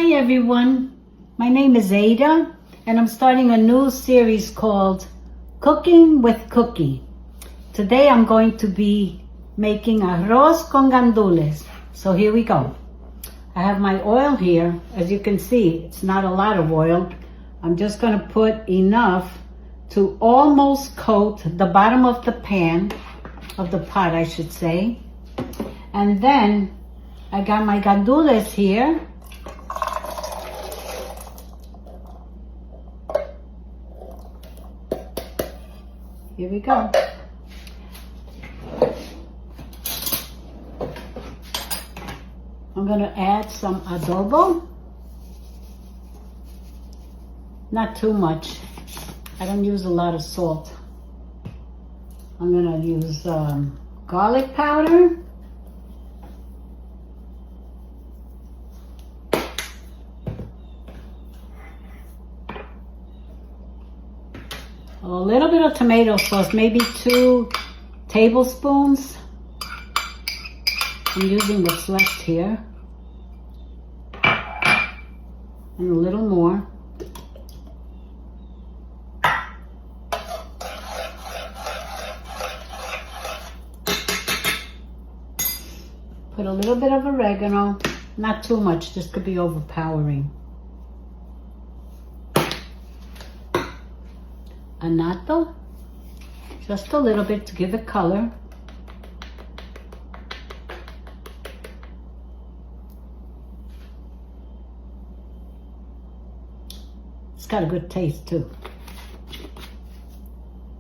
Hi everyone, my name is Ada and I'm starting a new series called Cooking with Cookie. Today I'm going to be making arroz con gandules. So here we go. I have my oil here. As you can see, it's not a lot of oil. I'm just going to put enough to almost coat the bottom of the pan, of the pot I should say. And then I got my gandules here. Here we go. I'm going to add some adobo. Not too much. I don't use a lot of salt. I'm going to use garlic powder. A little bit of tomato sauce, maybe 2 tablespoons. I'm using what's left here. And a little more. Put a little bit of oregano, not too much, this could be overpowering. Annatto, just a little bit to give it color. It's got a good taste too.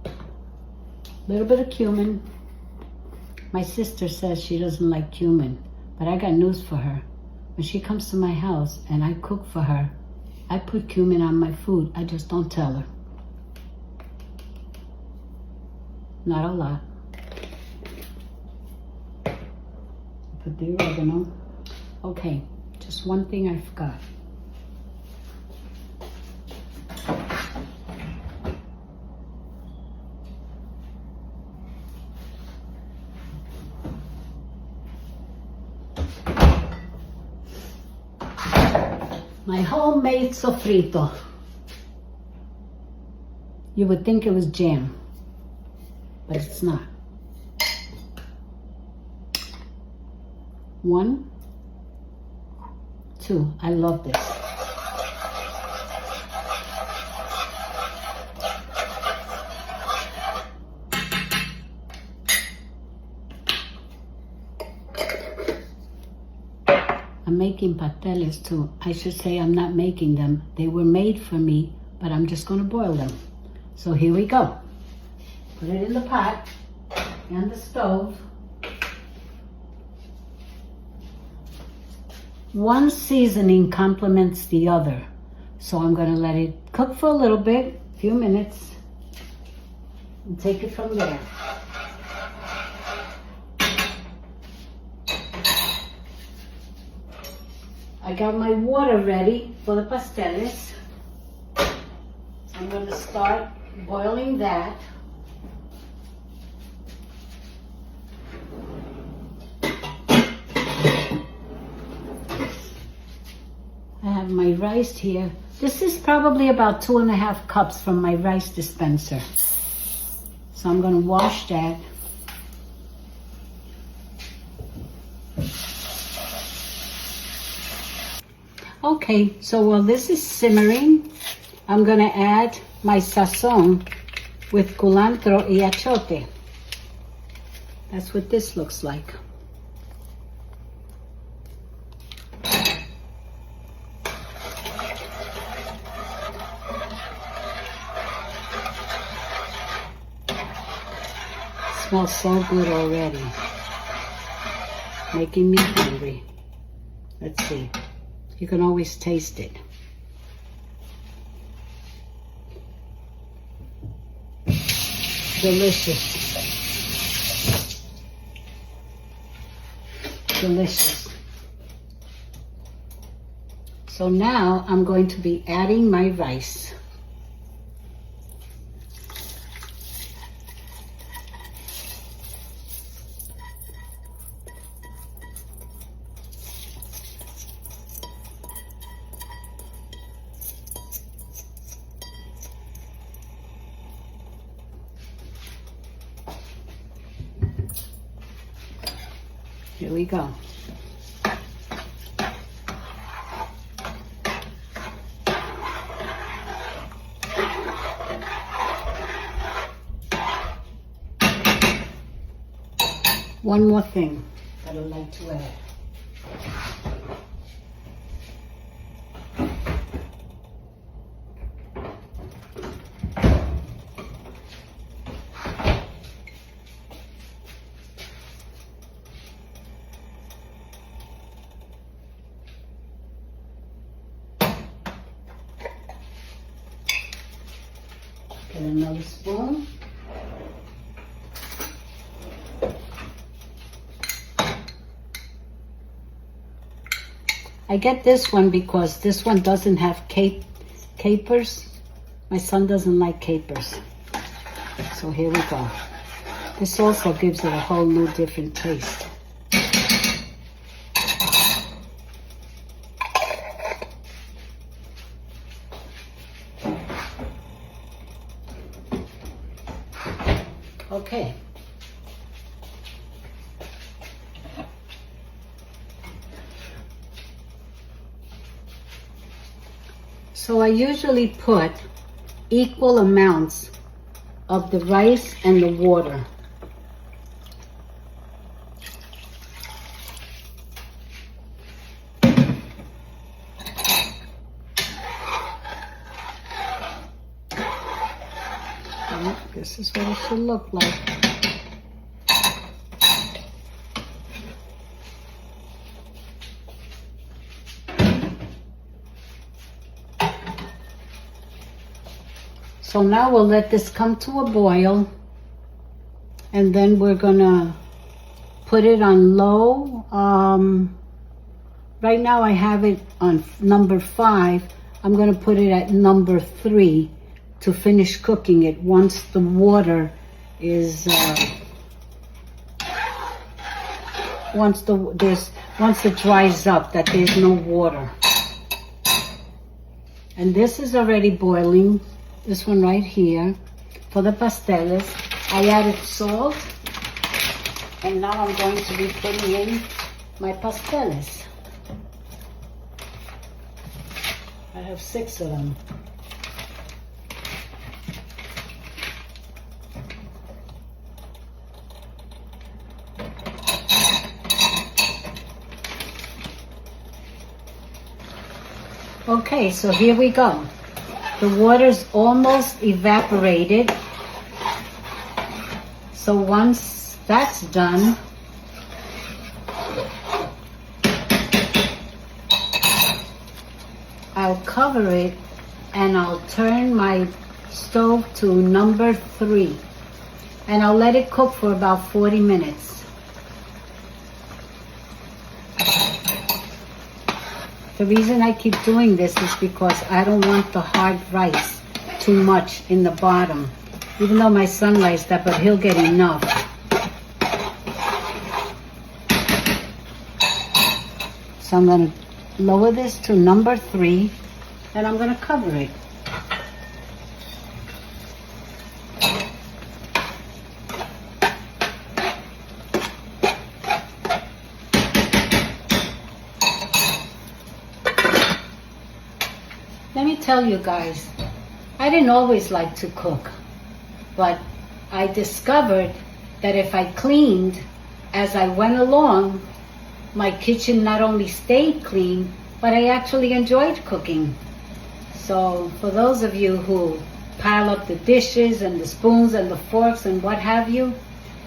A little bit of cumin. My sister says she doesn't like cumin, but I got news for her. When she comes to my house and I cook for her, I put cumin on my food. I just don't tell her. Not a lot. Put the oregano. Okay, just one thing I forgot. My homemade sofrito. You would think it was jam, but it's not. 1, 2. I love this. I'm making pasteles too. I should say I'm not making them. They were made for me, but I'm just going to boil them. So here we go. Put it in the pot and the stove. One seasoning complements the other. So I'm going to let it cook for a little bit, a few minutes, and take it from there. I got my water ready for the pasteles. I'm going to start boiling that. I have my rice here. This is probably about 2.5 cups from my rice dispenser. So I'm going to wash that. Okay, so while this is simmering, I'm going to add my sazon with culantro y achote. That's what this looks like. Smells so good already. Making me hungry. Let's see. You can always taste it. Delicious. Delicious. So now I'm going to be adding my rice. Here we go. One more thing that I'd like to add. Get another spoon. I get this one because this one doesn't have capers. My son doesn't like capers. So here we go. This also gives it a whole new different taste. Okay. So I usually put equal amounts of the rice and the water. And this is what it should look like. So now we'll let this come to a boil, and then we're gonna put it on low. Right now I have it on number 5. I'm gonna put it at number 3 to finish cooking it once the water is, once it dries up, that there's no water. And this is already boiling. This one right here for the pasteles. I added salt, and now I'm going to be putting in my pasteles. I have 6 of them. Okay, so here we go. The water's almost evaporated. So once that's done, I'll cover it and I'll turn my stove to number 3. And I'll let it cook for about 40 minutes. The reason I keep doing this is because I don't want the hard rice too much in the bottom. Even though my son likes that, but he'll get enough. So I'm going to lower this to number 3, and I'm going to cover it. Let me tell you guys, I didn't always like to cook, but I discovered that if I cleaned as I went along, my kitchen not only stayed clean, but I actually enjoyed cooking. So for those of you who pile up the dishes and the spoons and the forks and what have you,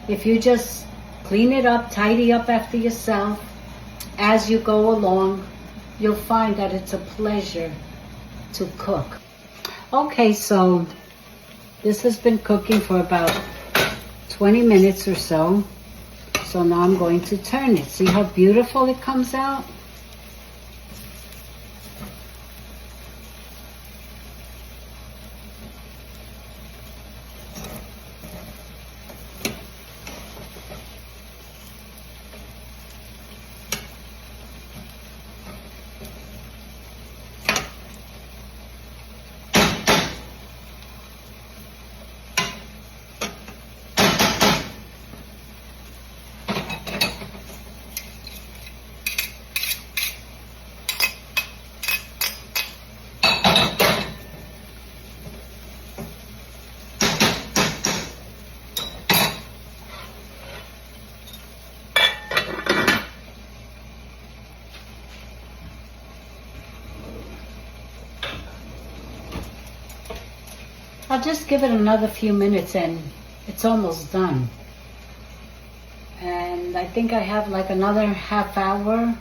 if you just clean it up, tidy up after yourself as you go along, you'll find that it's a pleasure to cook. Okay, so this has been cooking for about 20 minutes or so. So now I'm going to turn it. See how beautiful it comes out? I'll just give it another few minutes and it's almost done. And I think I have like another half hour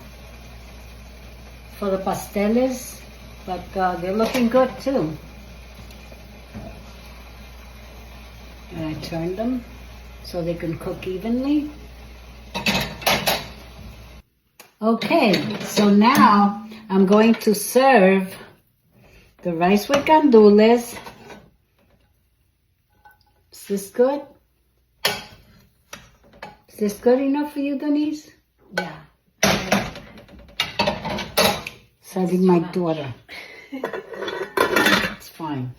for the pasteles, but they're looking good too. And I turn them so they can cook evenly. Okay, so now I'm going to serve the rice with gandules. Is this good? Is this good enough for you, Denise? Yeah. Serving my daughter. It's fine.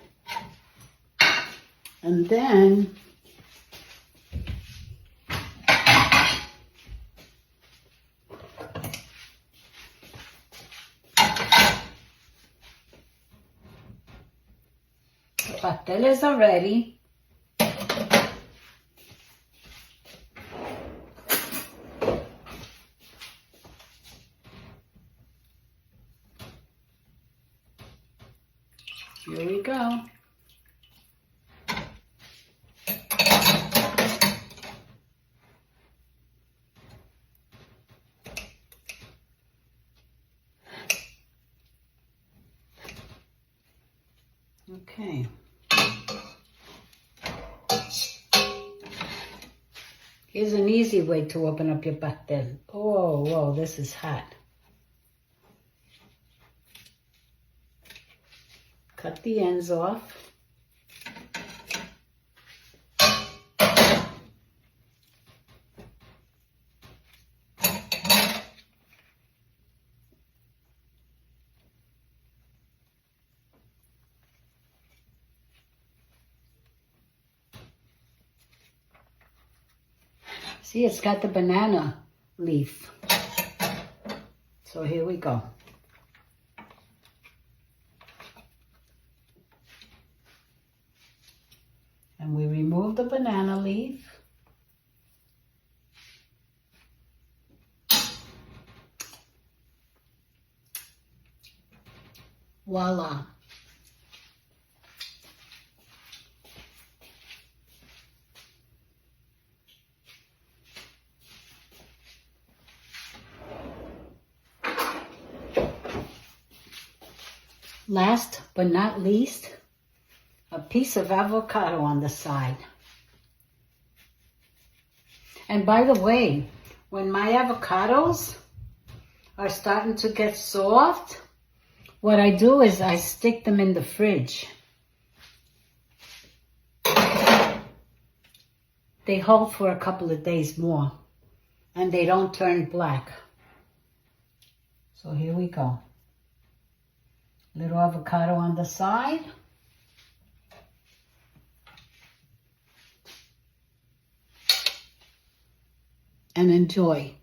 And then the pasteles are ready. Here we go. Okay. Here's an easy way to open up your pastel. Oh, whoa, this is hot. Cut the ends off. See, it's got the banana leaf. So here we go. And we remove the banana leaf. Voila. Last but not least, a piece of avocado on the side. And by the way, when my avocados are starting to get soft, what I do is I stick them in the fridge. They hold for a couple of days more and they don't turn black. So here we go. Little avocado on the side. And enjoy.